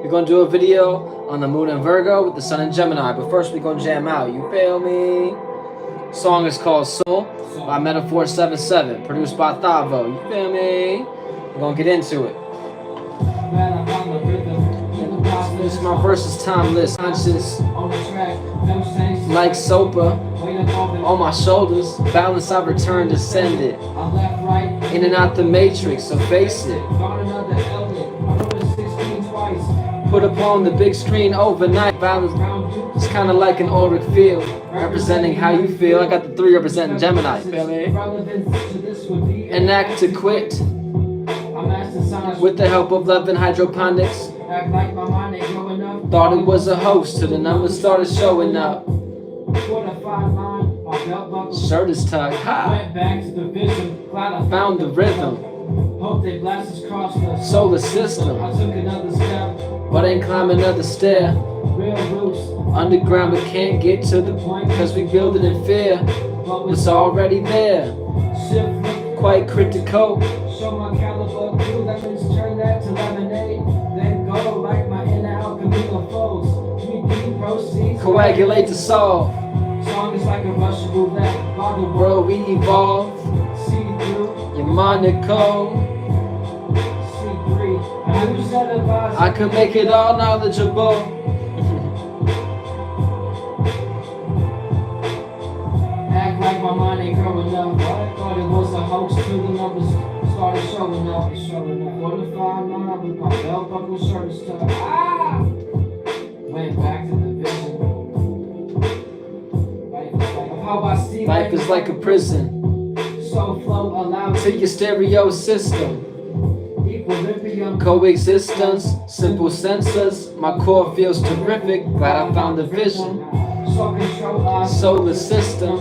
We're going to do a video on the moon in Virgo with the sun in Gemini. But first, we're going to jam out. You feel me? Song is called Soul by Metaphor 77, produced by Thavo. You feel me? We're going to get into it. This is my verses timeless, conscious, like Sopa, on my shoulders, balance I return descended, in and out the matrix, so face it. Put upon the big screen overnight, balance, it's kind of like an auric field, representing how you feel. I got the 3 representing Gemini, feel me? Enact to quit, with the help of love and hydroponics. Thought it was a host till the numbers started showing up. Shirt is tucked high. Found the rhythm. Solar system. But ain't climbing another stair. Underground but can't get to the point, cause we build it in fear. It's already there. Quite critical. Show my caliber crew, that means turn that to lemonade. Then go like my inner alchemy of foes. Coagulate to solve. Song is like a Russian roulette. While the world we evolve. See through your Monaco. C3. I could make it all knowledgeable. Act like my mind ain't growing up. I thought it was a hoax till the numbers started showing up. Fortified mind with my belt buckle shirt is tucked. Ah! Went back to the vision. Life is like a prison. So flow allowed to your stereo system. Equilibrium, coexistence, simple sensors. My core feels terrific. Glad I found the vision. So control our solar system.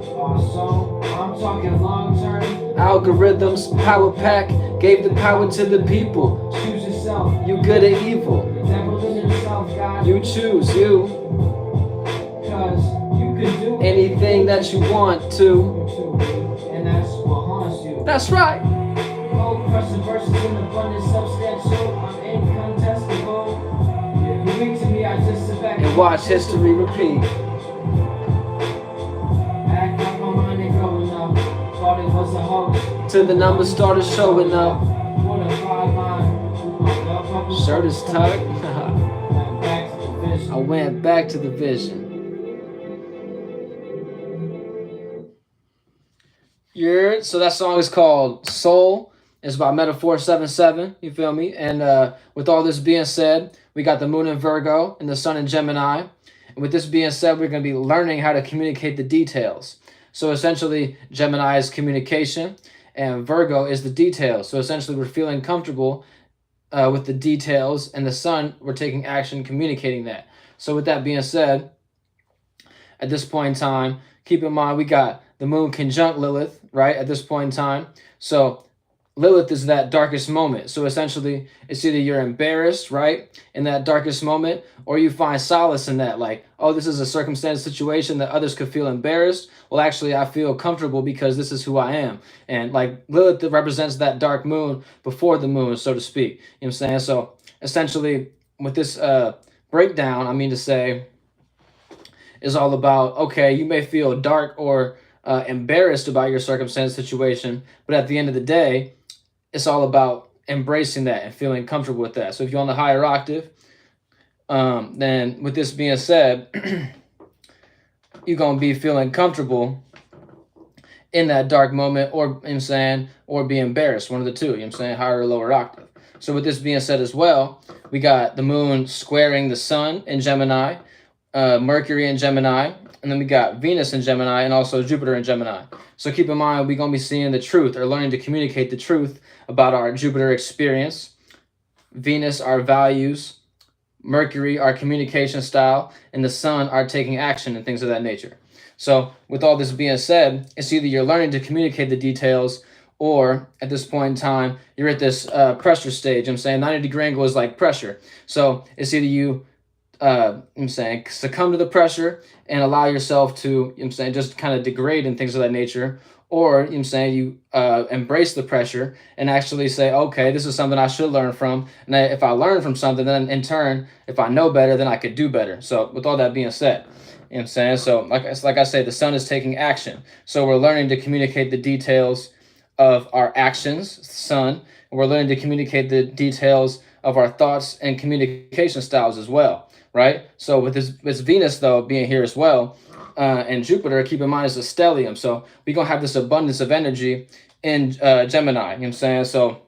So I'm talking long term. Algorithms, power pack, gave the power to the people. Choose yourself. You good or evil. The devil in himself, God. You choose you. Cause you can do anything that you want to. And that's what haunts you. That's right. Cold crushing verses in abundance, substantial. I'm incontestable. You weak to me, I just sit back and watch history repeat. Act like my mind ain't growing up. Thought it was a hoax. Till the numbers started showing up. Shirt is tucked. I went back to the vision. So that song is called Soul. It's by Metaphor 77. You feel me? And with all this being said, we got the moon in Virgo and the sun in Gemini. And with this being said, we're going to be learning how to communicate the details. So essentially, Gemini is communication and Virgo is the details. So essentially, we're feeling comfortable with the details, and the sun, we're taking action communicating that. So with that being said, at this point in time, keep in mind we got the moon conjunct Lilith, right, at this point in time. So Lilith is that darkest moment. So essentially, it's either you're embarrassed, right, in that darkest moment, or you find solace in that, like, oh, this is a circumstance situation that others could feel embarrassed. Well, actually, I feel comfortable because this is who I am. And like Lilith represents that dark moon before the moon, so to speak. You know what I'm saying? So essentially, with this breakdown, I mean to say, is all about, okay, you may feel dark or embarrassed about your circumstance situation, but at the end of the day, it's all about embracing that and feeling comfortable with that. So if you're on the higher octave, then with this being said, you're going to be feeling comfortable in that dark moment, or, you know what I'm saying, or be embarrassed, one of the two, you know what I'm saying, higher or lower octave. So with this being said as well, we got the moon squaring the sun in Gemini, Mercury in Gemini, and then we got Venus in Gemini and also Jupiter in Gemini. So keep in mind, we're going to be seeing the truth, or learning to communicate the truth about our Jupiter experience, Venus, our values, Mercury, our communication style, and the sun, our taking action and things of that nature. So with all this being said, it's either you're learning to communicate the details, or at this point in time, you're at this pressure stage. I'm saying 90-degree angle is like pressure. So it's either you I'm saying, succumb to the pressure and allow yourself to, I'm saying, just kind of degrade and things of that nature, or you know what I'm saying, you embrace the pressure and actually say, okay, this is something I should learn from, and if I learn from something, then in turn, if I know better, then I could do better. So with all that being said, you know what I'm saying, so like I say, the sun is taking action, so we're learning to communicate the details of our actions, sun. We're learning to communicate the details of our thoughts and communication styles as well, right? So with this Venus though being here as well, and Jupiter, keep in mind, is a stellium. So we're going to have this abundance of energy in Gemini. You know what I'm saying? So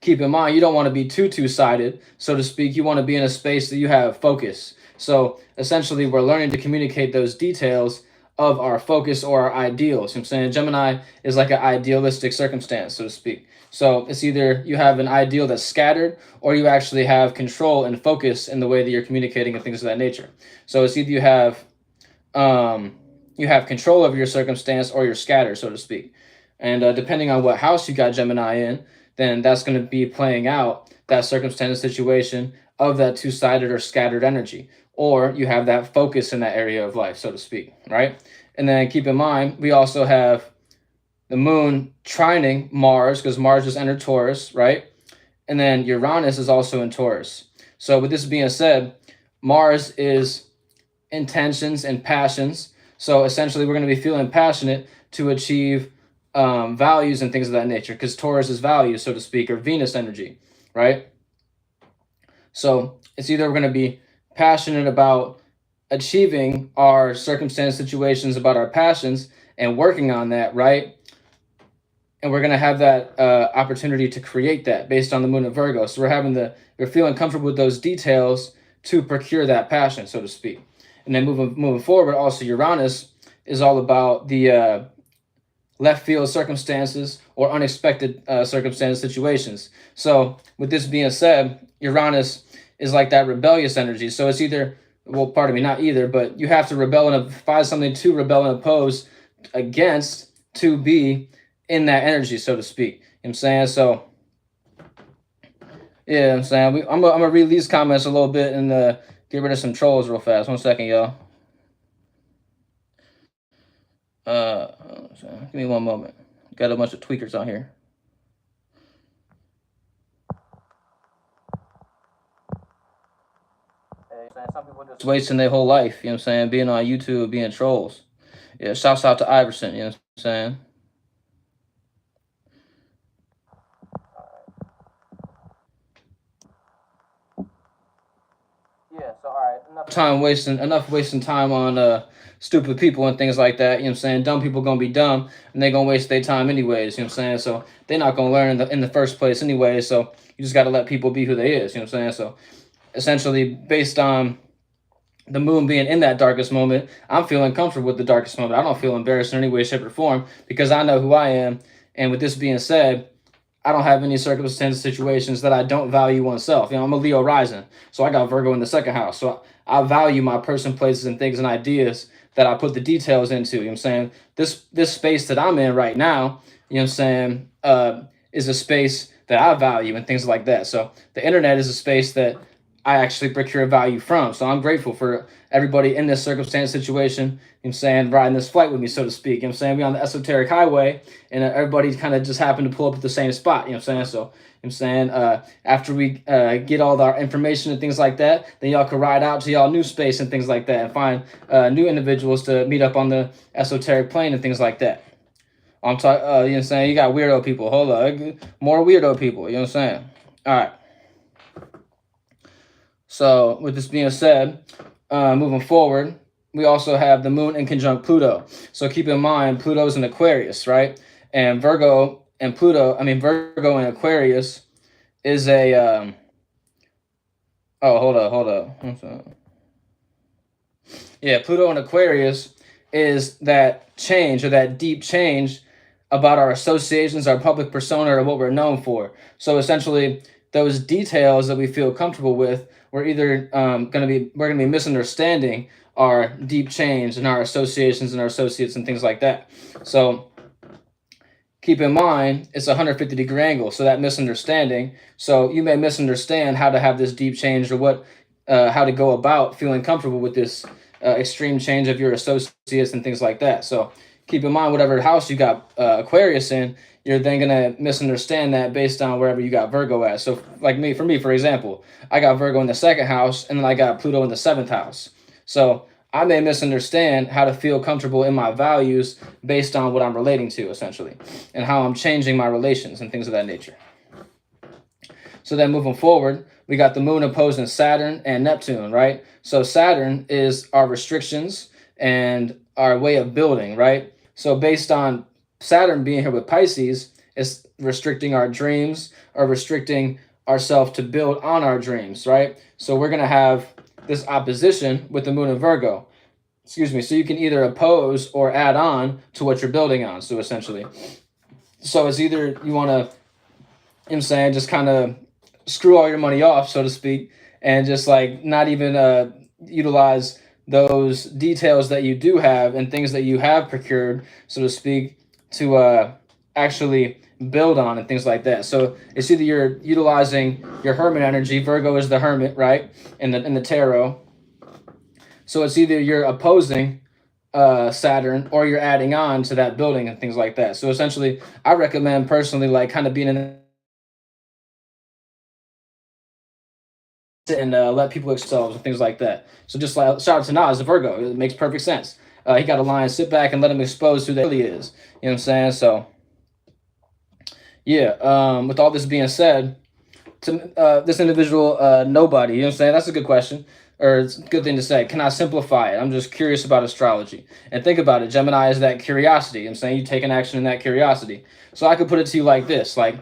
keep in mind, you don't want to be two-sided, so to speak. You want to be in a space that you have focus. So essentially, we're learning to communicate those details of our focus or our ideals. You know what I'm saying? Gemini is like an idealistic circumstance, so to speak. So it's either you have an ideal that's scattered, or you actually have control and focus in the way that you're communicating and things of that nature. So it's either you have control over your circumstance, or you're scattered, so to speak. And depending on what house you got Gemini in, then that's going to be playing out that circumstance situation of that two-sided or scattered energy, or you have that focus in that area of life, so to speak, right? And then keep in mind, we also have the moon trining Mars, because Mars just entered Taurus, right? And then Uranus is also in Taurus. So with this being said, Mars is intentions and passions. So essentially, we're going to be feeling passionate to achieve values and things of that nature, because Taurus is values, so to speak, or Venus energy, right? So it's either we're going to be passionate about achieving our circumstance situations, about our passions, and working on that, right? And we're going to have that opportunity to create that based on the moon of Virgo. So we're feeling comfortable with those details to procure that passion, so to speak. And then moving forward, also Uranus is all about the left field circumstances or unexpected circumstance situations. So with this being said, Uranus is like that rebellious energy. So it's either, well, pardon me, not either, but you have to rebel and find something to rebel and oppose against to be in that energy, so to speak. You know what I'm saying? So yeah, I'm saying I'm gonna read these comments a little bit and get rid of some trolls real fast. 1 second, y'all. Give me 1 moment. Got a bunch of tweakers on here. Some people just wasting their whole life, you know what I'm saying, being on YouTube, being trolls. Yeah, shouts out to Iverson, you know what I'm saying? Yeah, so all right, enough wasting time on stupid people and things like that, you know what I'm saying? Dumb people gonna be dumb and they gonna waste their time anyways, you know what I'm saying? So they're not gonna learn in the first place anyway, so you just gotta let people be who they is, you know what I'm saying? So essentially, based on the moon being in that darkest moment, I'm feeling comfortable with the darkest moment. I don't feel embarrassed in any way, shape, or form, because I know who I am. And with this being said, I don't have any circumstances, situations that I don't value oneself. You know, I'm a Leo rising, so I got Virgo in the second house. So I value my person, places, and things and ideas that I put the details into. You know what I'm saying? This space that I'm in right now, you know what I'm saying, is a space that I value and things like that. So the internet is a space that I actually procure value from. So I'm grateful for everybody in this circumstance situation, you know what I'm saying, riding this flight with me, so to speak. You know what I'm saying? We on the esoteric highway, and everybody kind of just happened to pull up at the same spot, you know what I'm saying? So, you know what I'm saying, after we get all our information and things like that, then y'all can ride out to y'all new space and things like that, and find new individuals to meet up on the esoteric plane and things like that. I'm talking, you know what I'm saying? You got weirdo people. Hold on. More weirdo people, you know what I'm saying? All right. So with this being said, moving forward, we also have the moon in conjunct Pluto. So keep in mind, Pluto's in Aquarius, right? And Virgo and Aquarius is a, hold up. Yeah, Pluto in Aquarius is that change, or that deep change about our associations, our public persona, or what we're known for. So essentially, those details that we feel comfortable with, we're either gonna be misunderstanding our deep change in our associations and our associates and things like that. So keep in mind, it's a 150-degree angle, so that misunderstanding. So you may misunderstand how to have this deep change, or how to go about feeling comfortable with this extreme change of your associates and things like that. So keep in mind whatever house you got Aquarius in, you're then gonna misunderstand that based on wherever you got Virgo at. So like me, for example, I got Virgo in the second house, and then I got Pluto in the seventh house. So I may misunderstand how to feel comfortable in my values based on what I'm relating to, essentially, and how I'm changing my relations and things of that nature. So then moving forward, we got the moon opposing Saturn and Neptune, right? So Saturn is our restrictions and our way of building, right? So based on Saturn being here with Pisces, it's restricting our dreams or restricting ourselves to build on our dreams, right? So we're going to have this opposition with the moon in Virgo. Excuse me. So you can either oppose or add on to what you're building on. So essentially, so it's either you want to, you know what I'm saying, just kind of screw all your money off, so to speak, and just like not even utilize those details that you do have and things that you have procured, so to speak, to actually build on and things like that. So it's either you're utilizing your hermit energy. Virgo is the hermit, right, in the tarot. So it's either you're opposing Saturn or you're adding on to that building and things like that. So essentially, I recommend personally like kind of being in and let people excel and things like that. So just like shout out to Nas, a Virgo, it makes perfect sense. He got a line, sit back and let him expose who they really is. You know what I'm saying? So yeah, with all this being said, to this individual nobody, you know what I'm saying? That's a good question, or it's a good thing to say. Can I simplify it? I'm just curious about astrology. And think about it. Gemini is that curiosity. You know what I'm saying? You take an action in that curiosity. So I could put it to you like this. Like,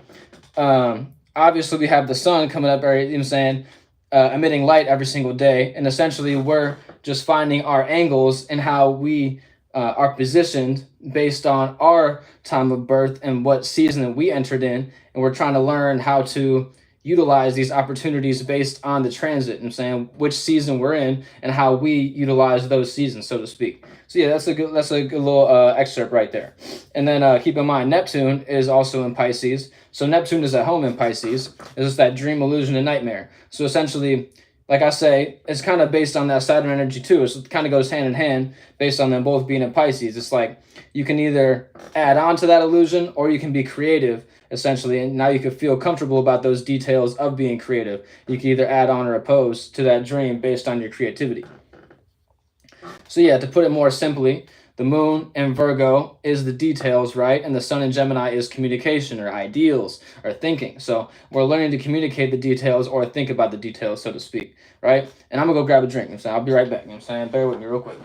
obviously we have the sun coming up, you know what I'm saying? Emitting light every single day, and essentially we're just finding our angles and how we are positioned based on our time of birth and what season that we entered in, and we're trying to learn how to utilize these opportunities based on the transit. I'm saying which season we're in and how we utilize those seasons, so to speak. So yeah, that's a good little excerpt right there. And then keep in mind, Neptune is also in Pisces. So Neptune is at home in Pisces. It's just that dream, illusion, and nightmare. So essentially, like I say, it's kind of based on that Saturn energy too. So it kind of goes hand in hand based on them both being in Pisces. It's like you can either add on to that illusion or you can be creative, essentially. And now you can feel comfortable about those details of being creative. You can either add on or oppose to that dream based on your creativity. So yeah, to put it more simply, the moon in Virgo is the details, right? And the sun in Gemini is communication or ideals or thinking. So we're learning to communicate the details or think about the details, so to speak, right? And I'm going to go grab a drink. You know what I'm saying? I'll be right back. You know what I'm saying? Bear with me real quick.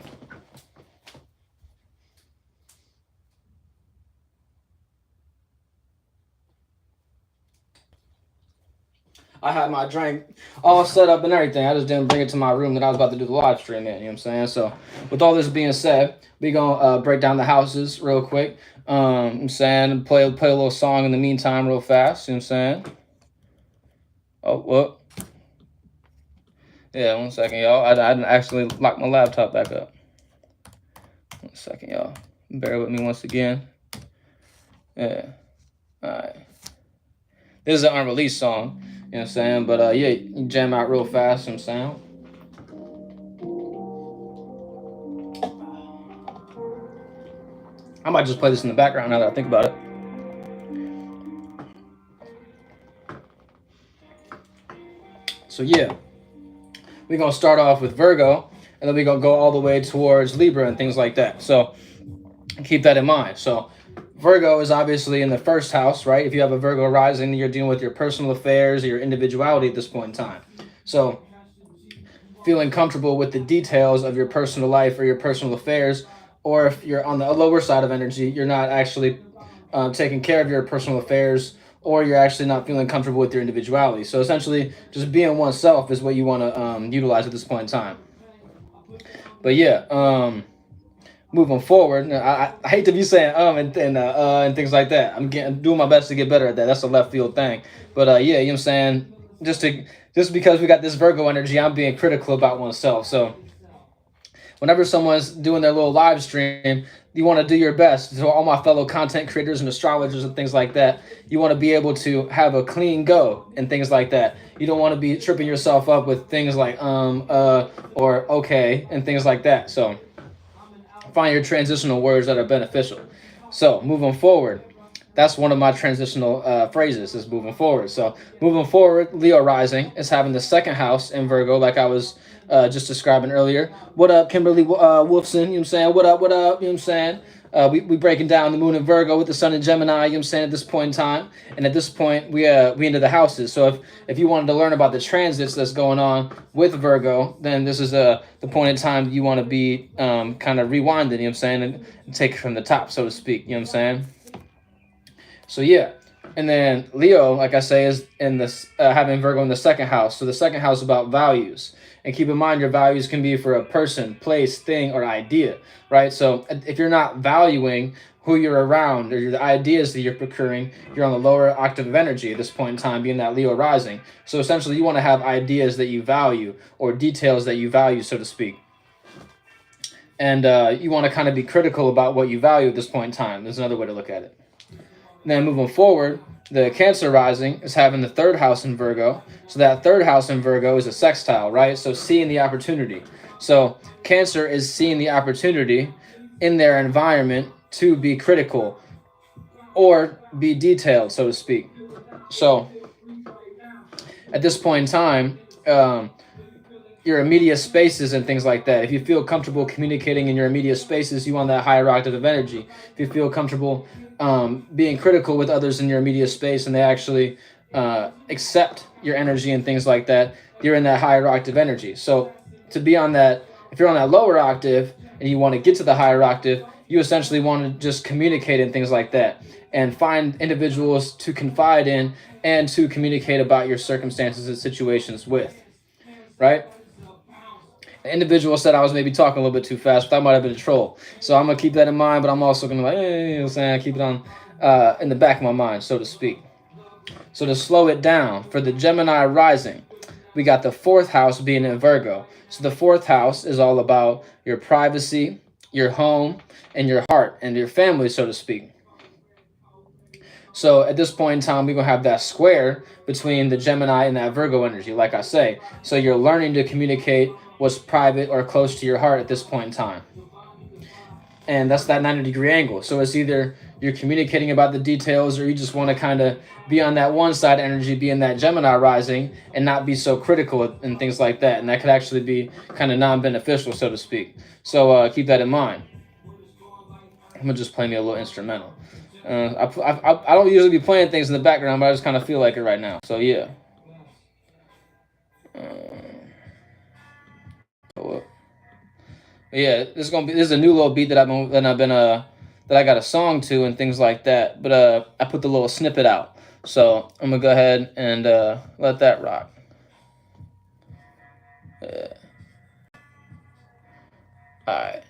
I had my drink all set up and everything. I just didn't bring it to my room that I was about to do the live stream in. You know what I'm saying? So with all this being said, we gonna break down the houses real quick. I'm saying play a little song in the meantime real fast. You know what I'm saying? Oh, what? Yeah, 1 second, y'all. I didn't actually lock my laptop back up. 1 second, y'all. Bear with me once again. Yeah. All right. This is an unreleased song. You know what I'm saying? But yeah, you can jam out real fast, you know what I'm saying? I might just play this in the background now that I think about it. So yeah, we're going to start off with Virgo, and then we're going to go all the way towards Libra and things like that. So keep that in mind. So Virgo is obviously in the first house, right? If you have a Virgo rising, you're dealing with your personal affairs or your individuality at this point in time. So feeling comfortable with the details of your personal life or your personal affairs, or if you're on the lower side of energy, you're not actually taking care of your personal affairs, or you're actually not feeling comfortable with your individuality. So essentially, just being oneself is what you want to utilize at this point in time. But yeah, moving forward, I hate to be saying and things like that. I'm doing my best to get better at that. That's a left field thing. But yeah, you know what I'm saying? Just because we got this Virgo energy, I'm being critical about oneself. So whenever someone's doing their little live stream, you want to do your best. So all my fellow content creators and astrologers and things like that, you want to be able to have a clean go and things like that. You don't want to be tripping yourself up with things like or okay and things like that. So Find your transitional words that are beneficial. So moving forward, that's one of my transitional phrases is moving forward. So moving forward, Leo rising is having the second house in Virgo, like I was just describing earlier. What up, Kimberly Wolfson? You know what I'm saying? What up? What up? You know what I'm saying? We breaking down the moon in Virgo with the sun in Gemini, you know what I'm saying, at this point in time. And at this point, we into the houses. So if you wanted to learn about the transits that's going on with Virgo, then this is the point in time you want to be kind of rewinding, you know what I'm saying, and take it from the top, so to speak, you know what I'm saying? So yeah. And then Leo, like I say, is in this having Virgo in the second house. So the second house is about values. And keep in mind, your values can be for a person, place, thing, or idea, right? So if you're not valuing who you're around or the ideas that you're procuring, you're on the lower octave of energy at this point in time, being that Leo rising. So essentially, you want to have ideas that you value or details that you value, so to speak. And you want to kind of be critical about what you value at this point in time. There's another way to look at it. And then moving forward, the Cancer rising is having the third house in Virgo. So that third house in Virgo is a sextile, right? So seeing the opportunity. So Cancer is seeing the opportunity in their environment to be critical or be detailed, so to speak. So at this point in time, your immediate spaces and things like that. If you feel comfortable communicating in your immediate spaces, you want that higher octave of energy. If you feel comfortable being critical with others in your immediate space and they actually accept your energy and things like that, you're in that higher octave energy. So to be on that, if you're on that lower octave and you want to get to the higher octave, you essentially want to just communicate and things like that and find individuals to confide in and to communicate about your circumstances and situations with, right? An individual said I was maybe talking a little bit too fast, but that might have been a troll. So I'm going to keep that in mind, but I'm also going to hey, you know what I'm saying, keep it on in the back of my mind, so to speak. So to slow it down, for the Gemini rising, we got the fourth house being in Virgo. So the fourth house is all about your privacy, your home, and your heart, and your family, so to speak. So at this point in time, we're going to have that square between the Gemini and that Virgo energy, like I say. So you're learning to communicate what's private or close to your heart at this point in time. And that's that 90-degree angle. So it's either you're communicating about the details or you just want to kind of be on that one side energy, be in that Gemini rising and not be so critical and things like that. And that could actually be kind of non-beneficial, so to speak. So keep that in mind. I'm going to just play me a little instrumental. I don't usually be playing things in the background, but I just kind of feel like it right now. So yeah. Yeah, this is a new little beat that I got a song to and things like that. But I put the little snippet out, so I'm gonna go ahead and let that rock. Yeah. All right.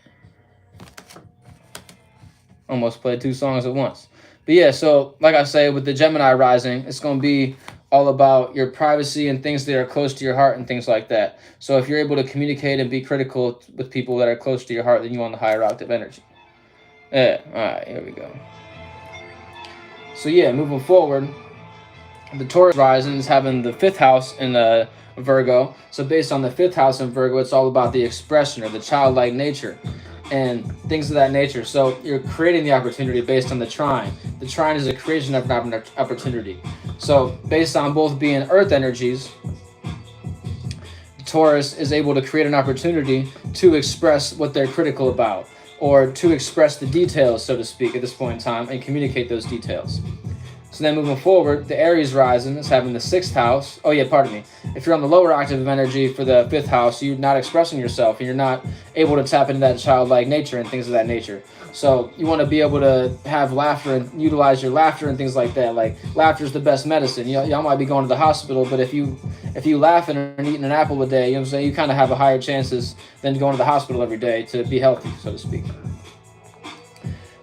Almost played two songs at once. But yeah, so like I say, with the Gemini rising, it's gonna be all about your privacy and things that are close to your heart and things like that. So if you're able to communicate and be critical with people that are close to your heart, then you want the higher octave energy. Yeah, all right, here we go. So yeah, moving forward, the Taurus rising is having the fifth house in Virgo. So based on the fifth house in Virgo, it's all about the expression or the childlike nature and things of that nature. So you're creating the opportunity based on the trine. The trine is a creation of an opportunity. So based on both being earth energies, Taurus is able to create an opportunity to express what they're critical about or to express the details, so to speak, at this point in time and communicate those details. So then moving forward, the Aries rising is having the sixth house. Oh yeah, pardon me. If you're on the lower octave of energy for the fifth house, you're not expressing yourself and you're not able to tap into that childlike nature and things of that nature. So you want to be able to have laughter and utilize your laughter and things like that. Like laughter is the best medicine. Y'all might be going to the hospital, but if you laughing and eating an apple a day, you know what I'm saying, you kind of have a higher chances than going to the hospital every day to be healthy, so to speak.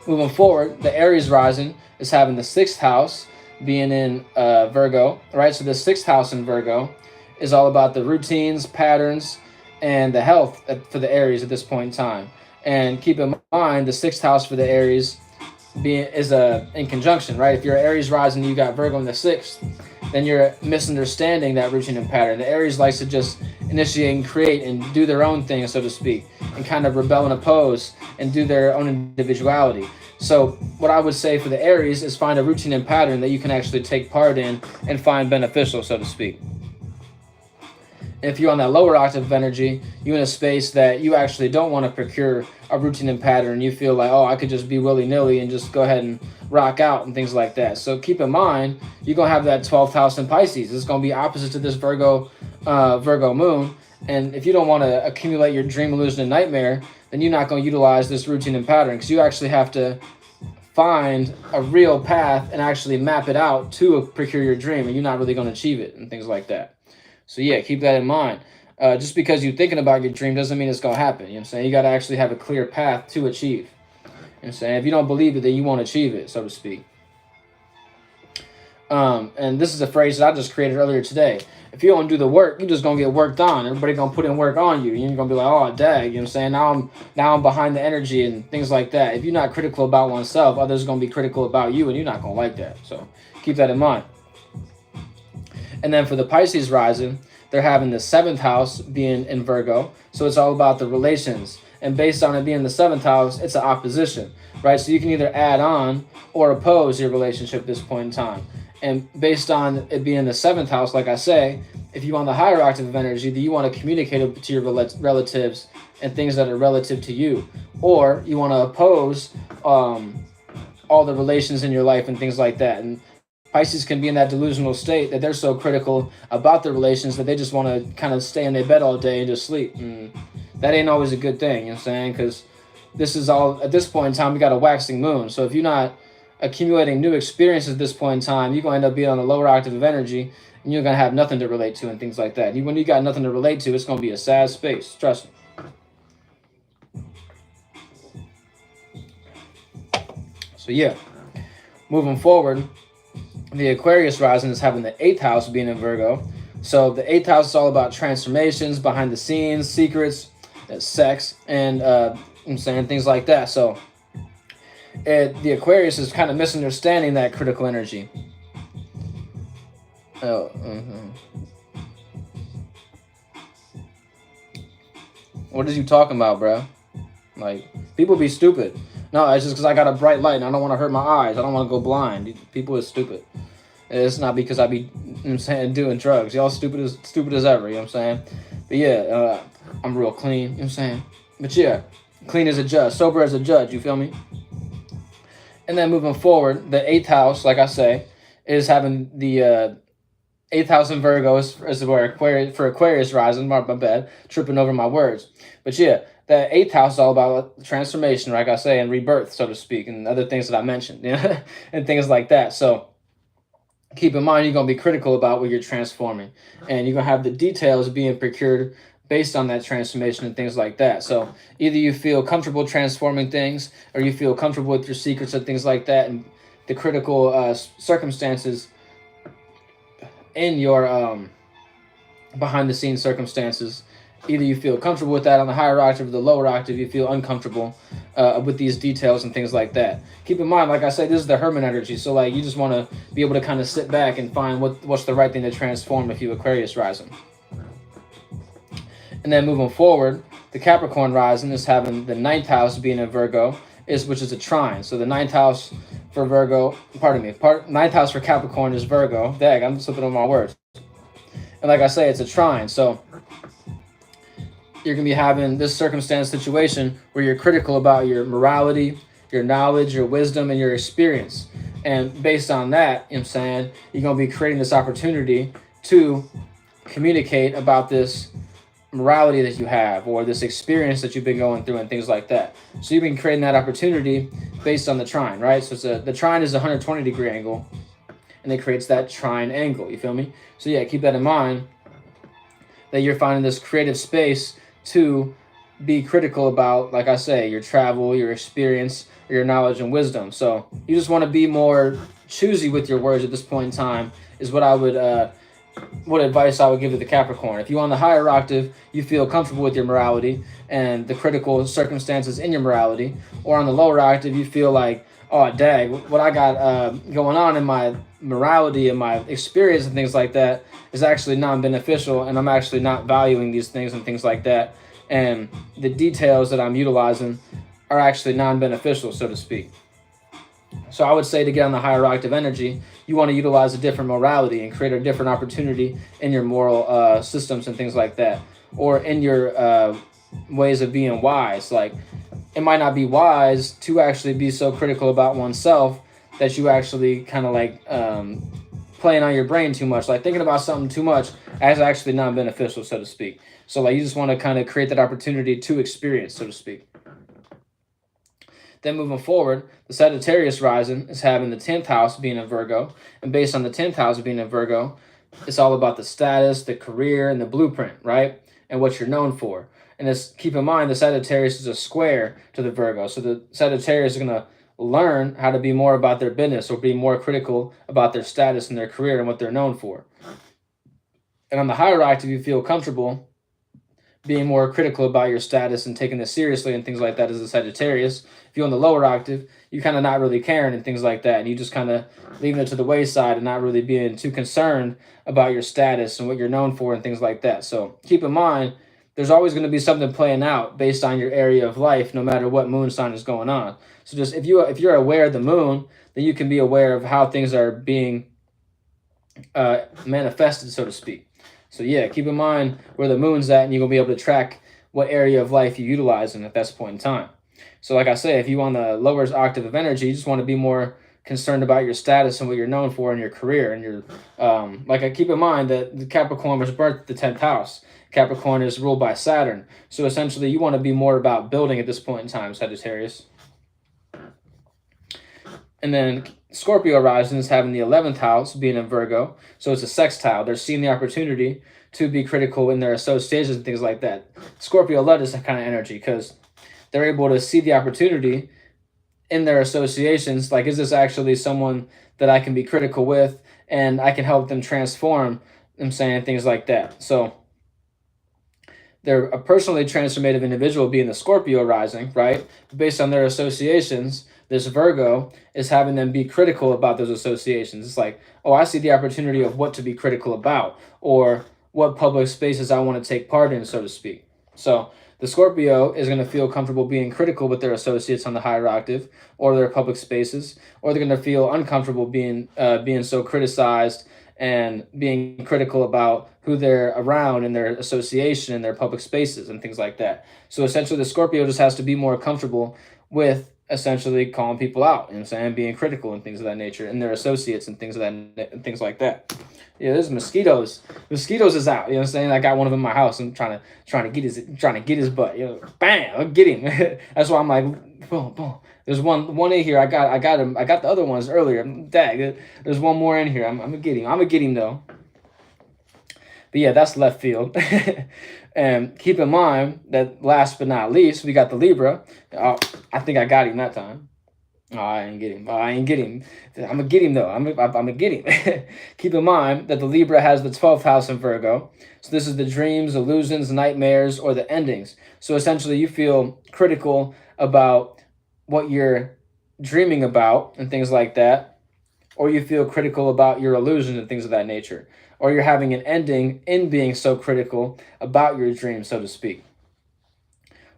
Moving forward, the Aries rising is having the sixth house being in Virgo, right? So the sixth house in Virgo is all about the routines, patterns, and the health for the Aries at this point in time. And keep in mind, the sixth house for the Aries is in conjunction, right? If you're Aries rising, you got Virgo in the sixth, then you're misunderstanding that routine and pattern. The Aries likes to just initiate and create and do their own thing, so to speak, and kind of rebel and oppose and do their own individuality. So what I would say for the Aries is find a routine and pattern that you can actually take part in and find beneficial, so to speak. If you're on that lower octave of energy, you're in a space that you actually don't want to procure a routine and pattern. You feel like, oh, I could just be willy-nilly and just go ahead and rock out and things like that. So keep in mind, you're going to have that 12th house in Pisces. It's going to be opposite to this Virgo moon. And if you don't want to accumulate your dream, illusion, and nightmare, then you're not going to utilize this routine and pattern, because you actually have to find a real path and actually map it out to procure your dream, and you're not really going to achieve it and things like that. So yeah, keep that in mind. Just because you're thinking about your dream doesn't mean it's going to happen. You know what I'm saying? You got to actually have a clear path to achieve. You know what I'm saying? If you don't believe it, then you won't achieve it, so to speak. And this is a phrase that I just created earlier today. If you don't do the work, you're just going to get worked on. Everybody going to put in work on you. You're going to be like, oh, dag, you know what I'm saying? Now I'm behind the energy and things like that. If you're not critical about oneself, others are going to be critical about you, and you're not going to like that. So keep that in mind. And then for the Pisces rising, they're having the 7th house being in Virgo. So it's all about the relations. And based on it being the 7th house, it's an opposition, right? So you can either add on or oppose your relationship at this point in time. And based on it being the 7th house, like I say, if you're on the higher octave of energy, then you want to communicate it to your relatives and things that are relative to you. Or you want to oppose all the relations in your life and things like that. And Pisces can be in that delusional state that they're so critical about their relations that they just want to kind of stay in their bed all day and just sleep. And that ain't always a good thing, you know what I'm saying? Because this is all, at this point in time, we got a waxing moon. So if you're not accumulating new experiences at this point in time, you're going to end up being on a lower octave of energy, and you're going to have nothing to relate to and things like that. When you got nothing to relate to, it's going to be a sad space. Trust me. So yeah, moving forward, the Aquarius rising is having the 8th house being in Virgo. So the 8th house is all about transformations, behind the scenes, secrets, sex, and I'm saying things like that. So the Aquarius is kind of misunderstanding that critical energy. Oh, What is you talking about, bro? Like, people be stupid. No, it's just because I got a bright light and I don't want to hurt my eyes. I don't want to go blind. People are stupid. It's not because I be, you know what I'm saying, doing drugs. Y'all stupid as ever, you know what I'm saying? But yeah, I'm real clean, you know what I'm saying? But yeah, clean as a judge, sober as a judge, you feel me? And then moving forward, the 8th house, like I say, is having the 8th house in Virgo is where Aquarius rising, my bad, tripping over my words. But yeah, the 8th house is all about transformation, like I say, and rebirth, so to speak, and other things that I mentioned, you know, and things like that. So keep in mind, you're going to be critical about what you're transforming, and you're going to have the details being procured based on that transformation and things like that. So either you feel comfortable transforming things, or you feel comfortable with your secrets and things like that, and the critical circumstances in your behind the scenes circumstances. Either you feel comfortable with that on the higher octave or the lower octave, you feel uncomfortable with these details and things like that. Keep in mind, like I said, this is the Hermit energy. So like, you just want to be able to kind of sit back and find what's the right thing to transform if you Aquarius rising. And then moving forward, the Capricorn rising is having the 9th house being in Virgo, which is a trine. So the 9th house for Virgo, 9th house for Capricorn is Virgo. Dang, I'm slipping on my words. And like I say, it's a trine. So you're going to be having this circumstance situation where you're critical about your morality, your knowledge, your wisdom, and your experience. And based on that, you know what I'm saying, you're going to be creating this opportunity to communicate about this morality that you have, or this experience that you've been going through and things like that. So you've been creating that opportunity based on the trine, right? So the trine is a 120-degree angle, and it creates that trine angle, you feel me? So yeah, keep that in mind, that you're finding this creative space to be critical about, like I say, your travel, your experience, your knowledge and wisdom. So you just want to be more choosy with your words at this point in time, is what I would what advice I would give to the Capricorn. If you're on the higher octave, you feel comfortable with your morality and the critical circumstances in your morality, or on the lower octave, you feel like oh dag, what I got going on in my morality and my experience and things like that is actually non-beneficial, and I'm actually not valuing these things and things like that, and the details that I'm utilizing are actually non-beneficial, so to speak. So I would say to get on the higher octave energy, you want to utilize a different morality and create a different opportunity in your moral systems and things like that, or in your ways of being wise. Like, it might not be wise to actually be so critical about oneself that you actually kind of like playing on your brain too much, like thinking about something too much as actually non-beneficial, so to speak. So like you just want to kind of create that opportunity to experience, so to speak. Then moving forward, the Sagittarius rising is having the 10th house being a Virgo. And based on the 10th house being a Virgo, it's all about the status, the career, and the blueprint, right? And what you're known for. And it's, keep in mind, the Sagittarius is a square to the Virgo. So the Sagittarius is going to learn how to be more about their business or be more critical about their status and their career and what they're known for. And on the higher octave, you feel comfortable being more critical about your status and taking this seriously and things like that as a Sagittarius. If you're on the lower octave, you kind of not really caring and things like that, and you just kind of leaving it to the wayside and not really being too concerned about your status and what you're known for and things like that. So keep in mind, there's always going to be something playing out based on your area of life, no matter what moon sign is going on. So just if you're aware of the moon, then you can be aware of how things are being manifested, so to speak. So yeah, keep in mind where the moon's at, and you're gonna be able to track what area of life you're utilizing at that point in time. So like I say, if you on the lower octave of energy, you just want to be more concerned about your status and what you're known for in your career and your like I keep in mind that the Capricorn was birthed the 10th house. Capricorn is ruled by Saturn. So essentially you want to be more about building at this point in time, Sagittarius. And then Scorpio rising is having the 11th house being in Virgo. So it's a sextile. They're seeing the opportunity to be critical in their associations and things like that. Scorpio love this kind of energy because they're able to see the opportunity in their associations. Like, is this actually someone that I can be critical with and I can help them transform? I'm saying things like that. So they're a personally transformative individual being the Scorpio rising, right? Based on their associations, this Virgo is having them be critical about those associations. It's like, oh, I see the opportunity of what to be critical about or what public spaces I want to take part in, so to speak. So the Scorpio is going to feel comfortable being critical with their associates on the higher octave or their public spaces, or they're going to feel uncomfortable being so criticized and being critical about who they're around in their association and their public spaces and things like that. So essentially the Scorpio just has to be more comfortable with essentially calling people out, you know what I'm saying, being critical and things of that nature, and their associates and things like that. Yeah, there's mosquitoes. Mosquitoes is out. You know what I'm saying? I got one of them in my house. I'm trying to get his butt. You know, bam, get him. That's why I'm like, boom, boom. There's one in here. I got him. I got the other ones earlier. Dag, there's one more in here. I'm gonna get him. I'm gonna get him though. But yeah, that's left field. And keep in mind that last but not least, we got the Libra. I think I got him that time. Oh, I ain't get him. I'm gonna get him though. I'm gonna get him. Keep in mind that the Libra has the 12th house in Virgo. So this is the dreams, illusions, nightmares, or the endings. So essentially you feel critical about what you're dreaming about and things like that. Or you feel critical about your illusions and things of that nature. Or you're having an ending in being so critical about your dreams, so to speak.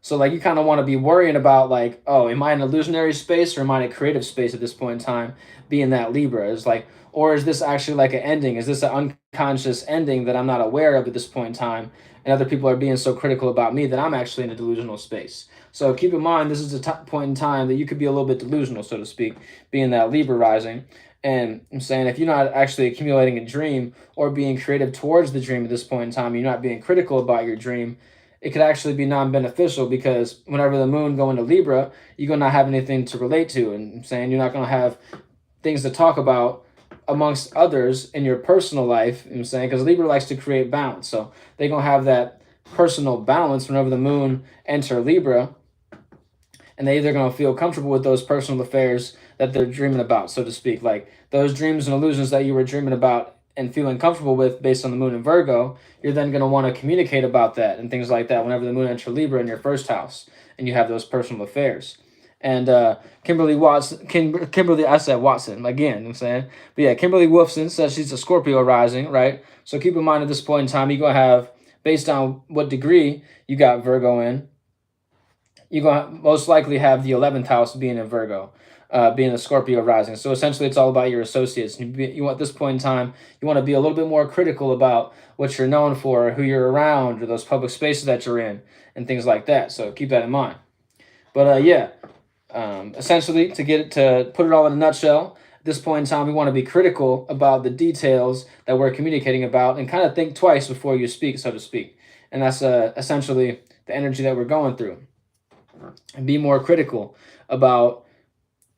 So like you kind of want to be worrying about like, oh, am I in an illusionary space or am I in a creative space at this point in time, being that Libra? Is like, or is this actually like an ending? Is this an unconscious ending that I'm not aware of at this point in time? And other people are being so critical about me that I'm actually in a delusional space. So keep in mind, this is a point in time that you could be a little bit delusional, so to speak, being that Libra rising. And I'm saying if you're not actually accumulating a dream or being creative towards the dream at this point in time, you're not being critical about your dream, it could actually be non-beneficial because whenever the moon go into Libra, you're going to not have anything to relate to. And I'm saying you're not going to have things to talk about amongst others in your personal life. I'm saying because Libra likes to create balance. So they're going to have that personal balance whenever the moon enter Libra. And they're either going to feel comfortable with those personal affairs that they're dreaming about, so to speak. Like those dreams and illusions that you were dreaming about and feeling comfortable with based on the moon in Virgo, you're then going to want to communicate about that and things like that whenever the moon enters Libra in your first house and you have those personal affairs. And Kimberly Watson, Kimberly, I said Watson again, you know what I'm saying? But yeah, Kimberly Wolfson says she's a Scorpio rising, right? So keep in mind at this point in time, you're going to have, based on what degree you got Virgo in, you're going to most likely have the 11th house being in Virgo, being a Scorpio rising. So essentially, it's all about your associates. You at this point in time, you want to be a little bit more critical about what you're known for, who you're around, or those public spaces that you're in, and things like that. So keep that in mind. But yeah, essentially, to put it all in a nutshell, at this point in time, we want to be critical about the details that we're communicating about, and kind of think twice before you speak, so to speak. And that's essentially the energy that we're going through. And be more critical about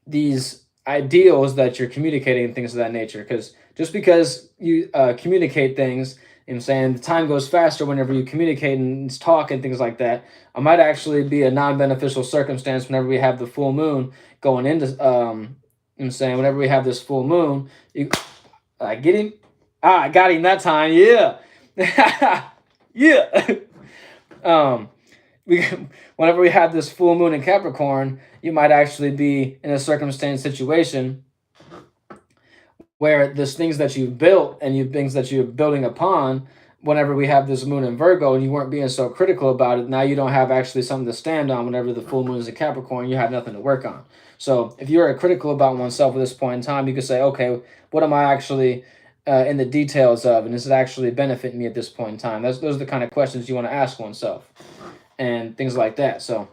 these ideals that you're communicating and things of that nature. Because just because you communicate things, I'm saying the time goes faster whenever you communicate and talk and things like that. It might actually be a non-beneficial circumstance whenever we have the full moon going into. I'm saying whenever we have this full moon, I get him. I got him that time. Yeah, yeah. we Whenever we have this full moon in Capricorn, you might actually be in a circumstance situation where there's things that you've built and things that you're building upon. Whenever we have this moon in Virgo and you weren't being so critical about it, now you don't have actually something to stand on. Whenever the full moon is in Capricorn, you have nothing to work on. So if you're critical about oneself at this point in time, you could say, okay, what am I actually in the details of, and is it actually benefiting me at this point in time? Those are the kind of questions you want to ask oneself and things like that. So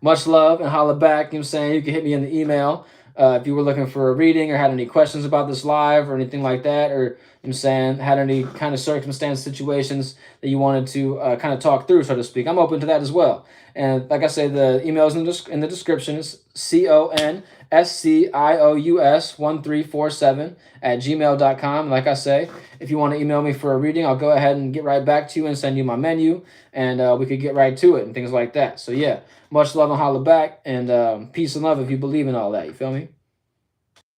much love and holla back. You know what I'm saying? You can hit me in the email if you were looking for a reading or had any questions about this live or anything like that, or you know what I'm saying, had any kind of circumstance situations that you wanted to kind of talk through, so to speak. I'm open to that as well. And like I say, the email is in the description. It's CONSCIOUS1347 @gmail.com. Like I say, if you want to email me for a reading, I'll go ahead and get right back to you and send you my menu, and we could get right to it and things like that. So yeah, much love and holla back, and peace and love if you believe in all that. You feel me?